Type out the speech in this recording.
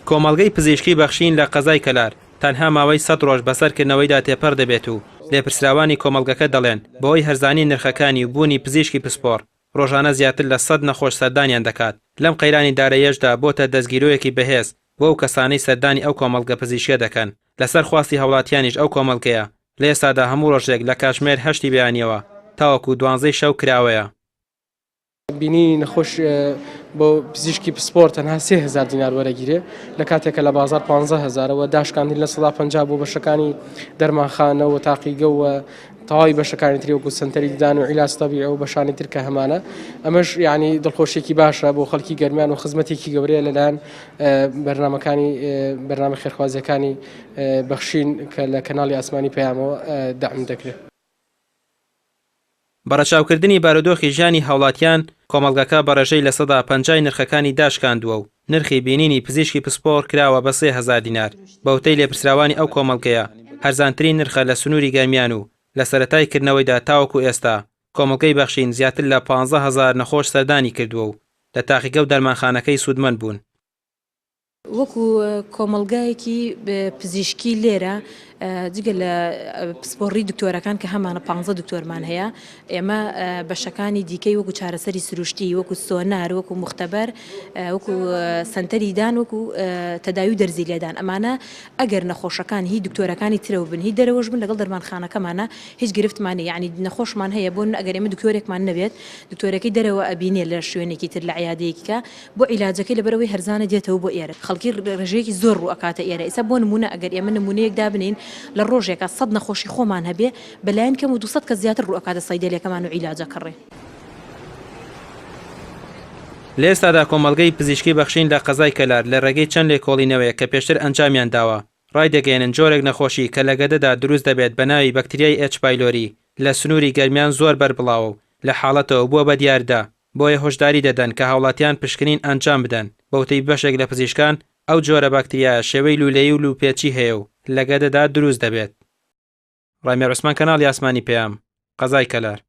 کۆمەڵگەی پزیشکی بەخشین لە قەزای کەلار تەنها ماوەی 100 ڕۆژ بەسەرکردنەوەیدا تێپەر دەبێت و لێپرسراوانی کۆمەڵگەکە دەڵێن بەهۆی هەرزانی نرخەکانی و بوونی پزیشکی پسپۆڕ ڕۆژانە زیاتر لە 100 نەخۆش سەردانیان دەکات. لەم قەیرانی دارەیەشدا بۆتە دەستگیرۆیەکی بەهێز بۆ ئەو کەسانەی سەردانی ئەو کۆمەڵگە پزیشکیە دەکەن. لەسەر خواستی هەوڵاتیانیش ئەو کۆمەڵگەیە لە ئێستادا هەموو ڕۆژێک لە کاتژمێر 8 بەیانیەوە تاوەکو 12 شەو کراوەیە. بینی نەخۆش بۆ پزیشکی پسپۆڕ تەنها 3000 دینار وەرەگیرێ لە کاتێکە لە بازار 15000ەوە داشکاندی لە 150 بۆ بەشەکانی دەرمانخانەوە تاقیگەوە تەواوی بەشەکانی تری وەکو سنتەری دیدان و عیلاج تەبیعی و بەشانی تر کە هەمانە ئەمەش یعنی دڵخۆشیێکی باشە بۆ خەڵکی گەرمیان و خزمەتێکی گەورەیە لەلایەن بەرنامە خێرخوازیەکانی بەخشین کە لە کەناڵی ئاسمانی پەیامەوە دەعم دەکرێت. بەڕەچاوکردنی بارودۆخی ژیانی هاوڵاتیان کۆمەڵگەکە بەڕێژەی لە 150 نرخەکانی داشکاندووە و نرخی بینینی پزیشکی پسپۆڕ کراوە بە 3000 دینار. بەوتەی لێپرسراوانی ئەو کۆمەڵگەیە هەرزانترین نرخە لە سنووری گەرمیان و لە سەرەتای کردنەوەیدا تاوەکو ئێستا کۆمەڵگەی بەخشین زیاتر لە 15000 نەخۆش سەردانی کردووە و لە تاقیگە و دەرمانخانەکەی سوودمەند بوون. وەکو کۆمەڵگایەکی پزیشکی لێرە جگە لە پسپۆڕی دکتۆرەکان کە هەمانە 15 دکتۆرمان هەیە ئێمە بەشەکانی دیکەی وەکو چارەسەری سروشتی وەکو سۆنار وەکو مختبەر وەکو سنتەری دان وەکو تەداوی دەرزی لێدان ئەمانە ئەگەر نەخۆشەکان هی دکتۆرەکانی ترەوە بن هی دەرەوەش بن لەگەڵ دەرمانخانەکەمانە هیچ گرفتمانە یعنی نەخۆشمان هەیە بۆ ئەگەر ئێمە دکتۆرێکمان نەبێت دکتۆرەکەی دەرەوە ئەبینێ لە شوێنێکی تر لە عیادەیەکە بۆ عیلاجەکەی لەبەرەوەی هەرزانە دێتەوە بۆ ئێرە خەڵکی ڕێژەیەکی زۆر ڕوو ئەکاتە ئێرە ئێستا بۆ نمونە ئەگەر ئێمە نمونەیەک دابنین لە ڕۆژێکە 100 نەخۆشی خۆمان هەبێ بەلایەن کەم و 200 کە زیاتر ڕوو ئەکاتە سەیدەلێکەمان و عیلاجە کڕێ. لە ئێستادا کۆمەڵگەی پزیشکی بەخشین لە قەزای کەلار لە ڕێگەی چەند لێکۆڵینەوەیە کە پێشتر ئەنجامیان داوە ڕای دەگەێنن جۆرێک نەخۆشی کە لە گەدەدا دروست دەبێت بە ناوی بەکتریای H. پایلۆری لە سنووری گەرمیان زۆر بەربڵاوە و لە حاڵەتەوە بووە بە دیاردا بۆیە هۆشداری دەدەن کە هاوڵاتیان پشکنین ئەنجام بدەن. بەوتەی بەشێک لە پزیشکان ئەو جۆرە باکتریایە شێوەی لولەیی و لوپێچی هەیە و لە گەدەدا دروست دەبێت. ڕامێر عوسمان، کەناڵی ئاسمانی پەیام، قەزای کەلار.